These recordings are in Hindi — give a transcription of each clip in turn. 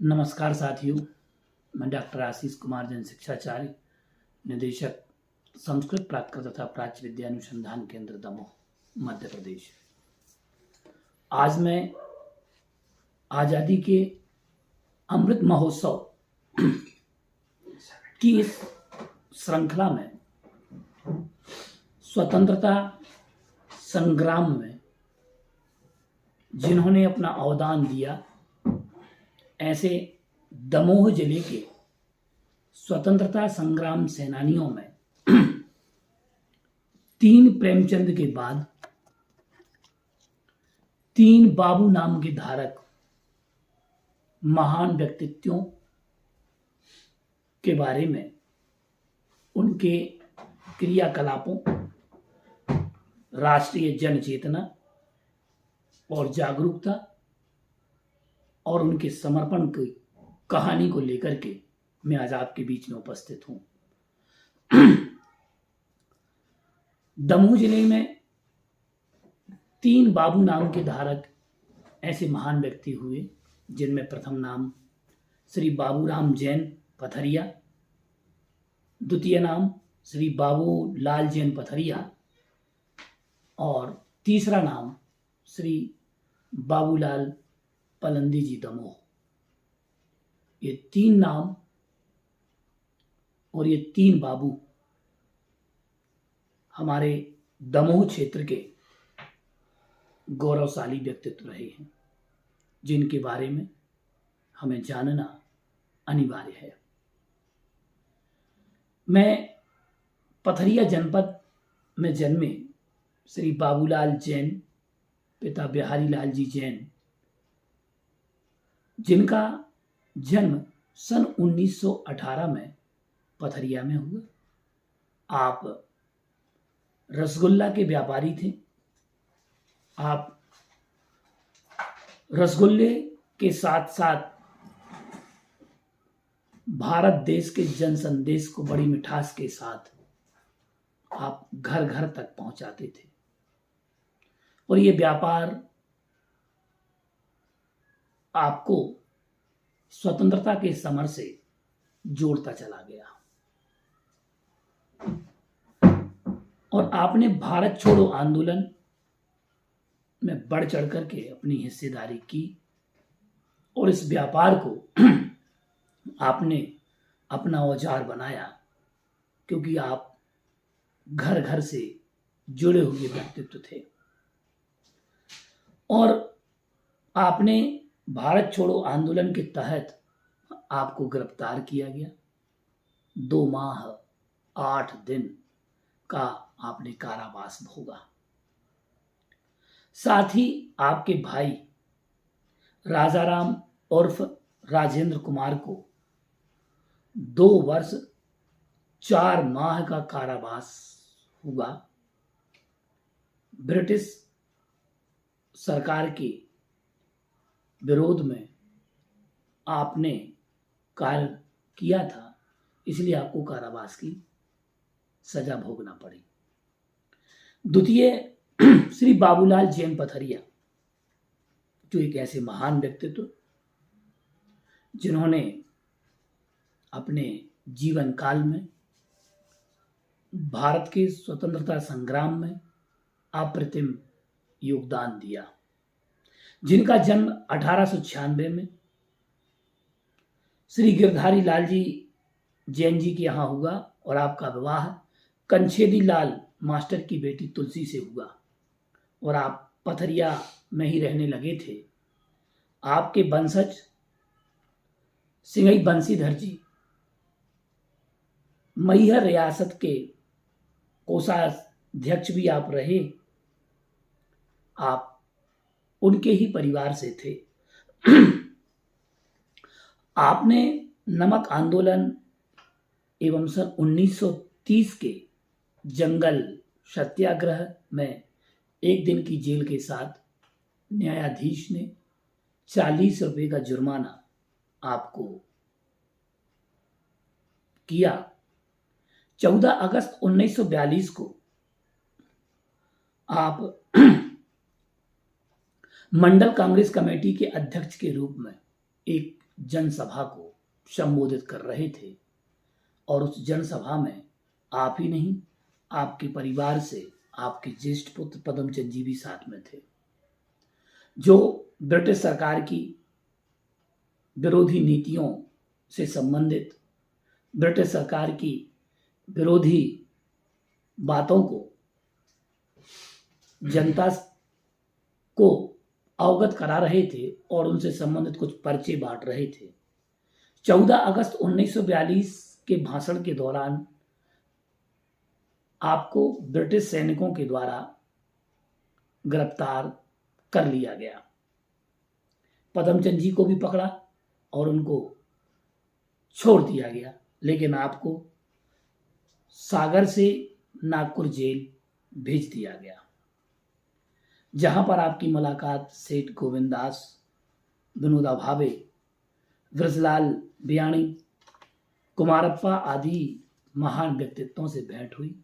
नमस्कार साथियों, मैं डॉक्टर आशीष कुमार जैन शिक्षाचार्य, निदेशक संस्कृत प्राकृत तथा प्राच्य विद्या अनुसंधान केंद्र दमोह, मध्य प्रदेश। आज मैं आज़ादी के अमृत महोत्सव की इस श्रृंखला में स्वतंत्रता संग्राम में जिन्होंने अपना अवदान दिया, ऐसे दमोह जिले के स्वतंत्रता संग्राम सेनानियों में 3 प्रेमचंद के बाद 3 बाबू नाम के धारक महान व्यक्तित्वों के बारे में, उनके क्रियाकलापों, राष्ट्रीय जन चेतना और जागरूकता और उनके समर्पण की कहानी को लेकर के मैं आज आपके बीच में उपस्थित हूं। दमोह जिले में 3 बाबू नाम के धारक ऐसे महान व्यक्ति हुए, जिनमें प्रथम नाम श्री बाबूराम जैन पथरिया, द्वितीय नाम श्री बाबू लाल जैन पथरिया और तीसरा नाम श्री बाबूलाल पलंदी जी दमोह। ये 3 नाम और ये 3 बाबू हमारे दमोह क्षेत्र के गौरवशाली व्यक्तित्व रहे हैं, जिनके बारे में हमें जानना अनिवार्य है। मैं पथरिया जनपद में जन्मे श्री बाबूलाल जैन, पिता बिहारी लाल जी जैन, जिनका जन्म सन 1918 में पथरिया में हुआ। आप रसगुल्ला के व्यापारी थे। आप रसगुल्ले के साथ साथ भारत देश के जन संदेश को बड़ी मिठास के साथ आप घर घर तक पहुंचाते थे और ये व्यापार आपको स्वतंत्रता के समर से जोड़ता चला गया और आपने भारत छोड़ो आंदोलन में बढ़ चढ़ करके अपनी हिस्सेदारी की और इस व्यापार को आपने अपना औजार बनाया, क्योंकि आप घर घर से जुड़े हुए व्यक्तित्व थे और आपने भारत छोड़ो आंदोलन के तहत आपको गिरफ्तार किया गया। 2 माह 8 दिन का आपने कारावास भोगा। साथ ही आपके भाई राजाराम उर्फ राजेंद्र कुमार को 2 वर्ष 4 माह का कारावास हुआ। ब्रिटिश सरकार के विरोध में आपने कार्य किया था, इसलिए आपको कारावास की सजा भोगना पड़ी। द्वितीय श्री बाबूलाल जैन पथरिया, जो एक ऐसे महान व्यक्तित्व जिन्होंने अपने जीवन काल में भारत के स्वतंत्रता संग्राम में अप्रतिम योगदान दिया, जिनका जन्म 1896 में श्री गिरधारी लाल जी जैन जी के यहाँ हुआ और आपका विवाह कंछेदी लाल मास्टर की बेटी तुलसी से हुआ और आप पथरिया में ही रहने लगे थे। आपके वंशज सिंघई बंसीधर जी मैहर रियासत के कोषाध्यक्ष भी आप रहे। आप उनके ही परिवार से थे। आपने नमक आंदोलन एवं सन 1930 के जंगल सत्याग्रह में 1 दिन की जेल के साथ न्यायाधीश ने 40 रुपए का जुर्माना आपको किया। 14 अगस्त 1942 को आप मंडल कांग्रेस कमेटी के अध्यक्ष के रूप में एक जनसभा को संबोधित कर रहे थे और उस जनसभा में आप ही नहीं, आपके परिवार से आपके ज्येष्ठ पुत्र पदमचंद जी भी साथ में थे, जो ब्रिटिश सरकार की विरोधी नीतियों से संबंधित, ब्रिटिश सरकार की विरोधी बातों को जनता को अवगत करा रहे थे और उनसे संबंधित कुछ पर्चे बांट रहे थे। 14 अगस्त 1942 के भाषण के दौरान आपको ब्रिटिश सैनिकों के द्वारा गिरफ्तार कर लिया गया। पदमचंद जी को भी पकड़ा और उनको छोड़ दिया गया, लेकिन आपको सागर से नागपुर जेल भेज दिया गया, जहां पर आपकी मुलाकात सेठ गोविंदास, विनोबा भावे, ब्रजलाल बियाणी, कुमारप्पा आदि महान व्यक्तित्वों से भेंट हुई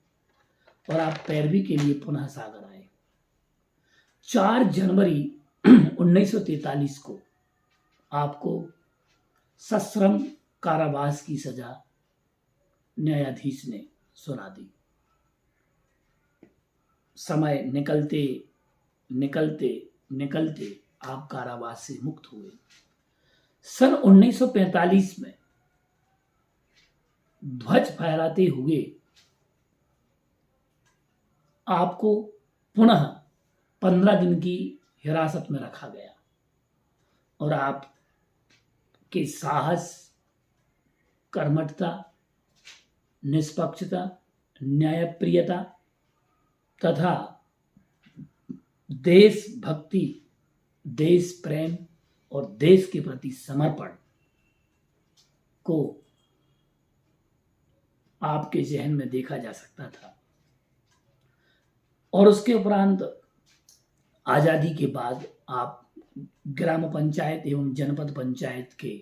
और आप पैरवी के लिए पुनः सागर आए। 4 जनवरी 1943 को आपको सश्रम कारावास की सजा न्यायाधीश ने सुना दी। समय निकलते निकलते निकलते आप कारावास से मुक्त हुए। सन 1945 में ध्वज फहराते हुए आपको पुनः 15 दिन की हिरासत में रखा गया और आप के साहस, कर्मठता, निष्पक्षता, न्यायप्रियता तथा देशभक्ति, देश प्रेम और देश के प्रति समर्पण को आपके जहन में देखा जा सकता था। और उसके उपरांत आजादी के बाद आप ग्राम पंचायत एवं जनपद पंचायत के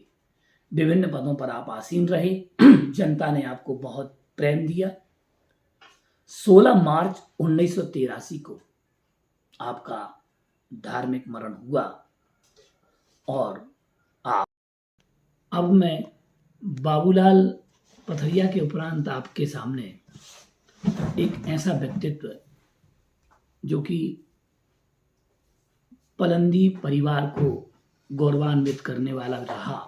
विभिन्न पदों पर आप आसीन रहे। जनता ने आपको बहुत प्रेम दिया। 16 मार्च 1983 को आपका धार्मिक मरण हुआ और अब मैं बाबूलाल पथरिया के उपरांत आपके सामने एक ऐसा व्यक्तित्व जो कि पलंदी परिवार को गौरवान्वित करने वाला रहा,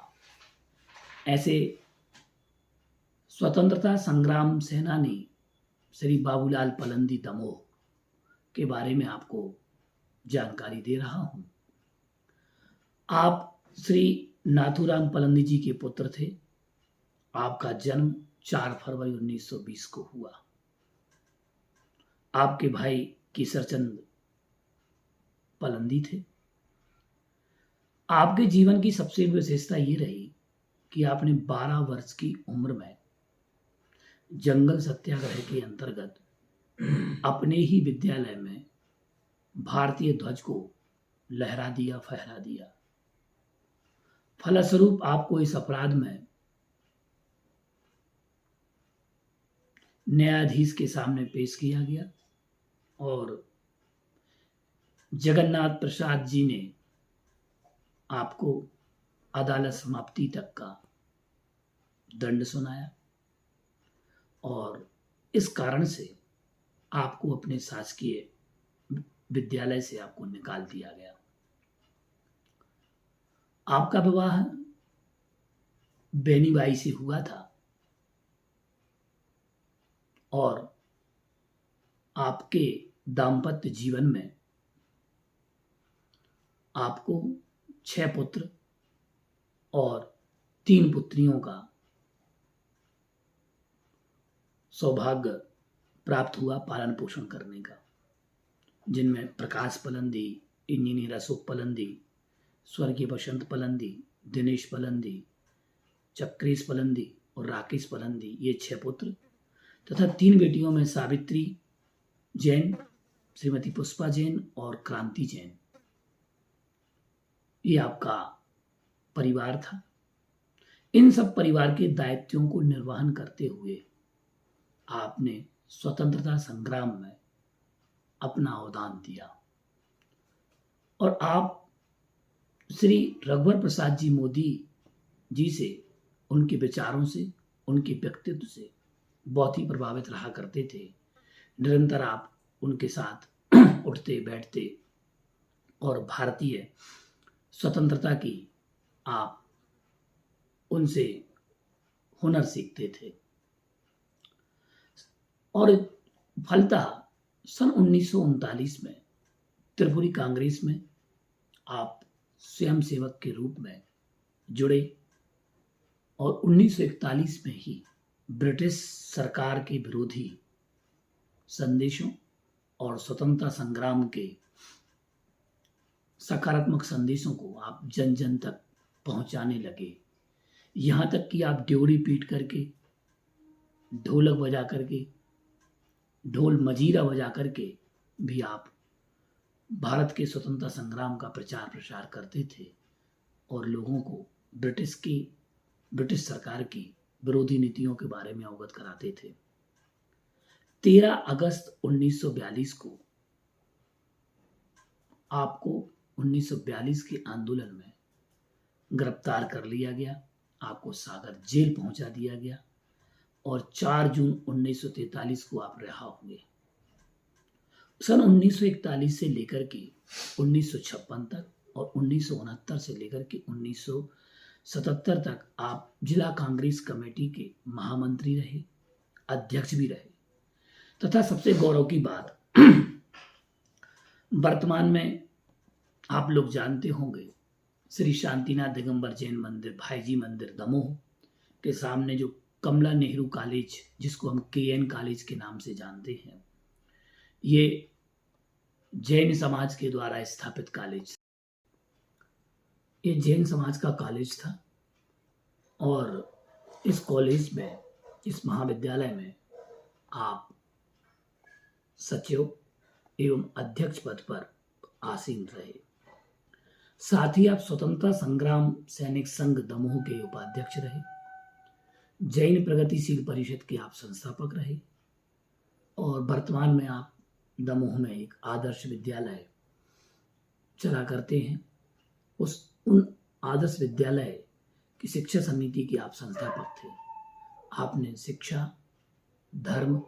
ऐसे स्वतंत्रता संग्राम सेनानी श्री बाबूलाल पलंदी दमोह के बारे में आपको जानकारी दे रहा हूं। आप श्री नाथूराम पलंदी जी के पुत्र थे। आपका जन्म 4 फरवरी 1920 को हुआ। आपके भाई केसरचंद पलंदी थे। आपके जीवन की सबसे विशेषता ये रही कि आपने 12 वर्ष की उम्र में जंगल सत्याग्रह के अंतर्गत अपने ही विद्यालय में भारतीय ध्वज को लहरा दिया, फहरा दिया। फलस्वरूप आपको इस अपराध में न्यायाधीश के सामने पेश किया गया और जगन्नाथ प्रसाद जी ने आपको अदालत समाप्ति तक का दंड सुनाया और इस कारण से आपको अपने शासकीय विद्यालय से आपको निकाल दिया गया। आपका विवाह बेनीबाई से हुआ था और आपके दाम्पत्य जीवन में आपको 6 पुत्र और 3 पुत्रियों का सौभाग्य प्राप्त हुआ पालन पोषण करने का, जिनमें प्रकाश पलंदी, इंजीनियर अशोक पलंदी, स्वर्गीय बसंत पलंदी, दिनेश पलंदी, चक्रेश पलंदी और राकेश पलंदी, ये 6 पुत्र तथा 3 बेटियों में सावित्री जैन, श्रीमती पुष्पा जैन और क्रांति जैन, ये आपका परिवार था। इन सब परिवार के दायित्वों को निर्वहन करते हुए आपने स्वतंत्रता संग्राम में अपना अवदान दिया और आप श्री रघुवर प्रसाद जी मोदी जी से, उनके विचारों से, उनके व्यक्तित्व से बहुत ही प्रभावित रहा करते थे। निरंतर आप उनके साथ उठते बैठते और भारतीय स्वतंत्रता की आप उनसे हुनर सीखते थे। और फलतः सन 1939 में त्रिपुरी कांग्रेस में आप स्वयं सेवक के रूप में जुड़े और 1941 में ही ब्रिटिश सरकार के विरोधी संदेशों और स्वतंत्रता संग्राम के सकारात्मक संदेशों को आप जन जन तक पहुंचाने लगे। यहाँ तक कि आप ड्योढ़ी पीट करके, ढोलक बजा करके, ढोल मजीरा बजा करके भी आप भारत के स्वतंत्रता संग्राम का प्रचार प्रसार करते थे और लोगों को ब्रिटिश सरकार की विरोधी नीतियों के बारे में अवगत कराते थे। 13 अगस्त 1942 को आपको 1942 के आंदोलन में गिरफ्तार कर लिया गया, आपको सागर जेल पहुंचा दिया गया और 4 जून 1943 को आप रिहा हुए। सन 1941 से लेकर के 1956 तक और 1969 से लेकर के 1977 तक आप जिला कांग्रेस कमेटी के महामंत्री रहे, अध्यक्ष भी रहे तथा सबसे गौरव की बात वर्तमान में आप लोग जानते होंगे श्री शांतिनाथ दिगंबर जैन मंदिर, भाईजी मंदिर दमोह के सामने जो कमला नेहरू कॉलेज, जिसको हम KN कॉलेज के नाम से जानते हैं, ये जैन समाज के द्वारा स्थापित कॉलेज, ये जैन समाज का कॉलेज था। और इस कॉलेज में, इस महाविद्यालय में आप सचिव एवं अध्यक्ष पद पर आसीन रहे। साथ ही आप स्वतंत्रता संग्राम सैनिक संघ दमोह के उपाध्यक्ष रहे, जैन प्रगतिशील परिषद के आप संस्थापक रहे और वर्तमान में आप दमोह में एक आदर्श विद्यालय चला करते हैं। उन आदर्श विद्यालय की शिक्षा समिति के आप संस्थापक थे। आपने शिक्षा, धर्म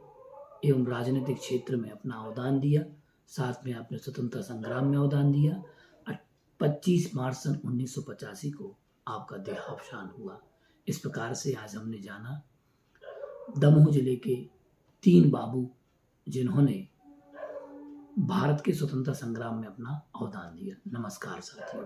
एवं राजनीतिक क्षेत्र में अपना अवदान दिया, साथ में आपने स्वतंत्रता संग्राम में अवदान दिया। 25 मार्च सन 1985 को आपका देहावसान हुआ। इस प्रकार से आज हमने जाना दमोह जिले के 3 बाबू जिन्होंने भारत के स्वतंत्रता संग्राम में अपना अवदान दिया। नमस्कार साथियों।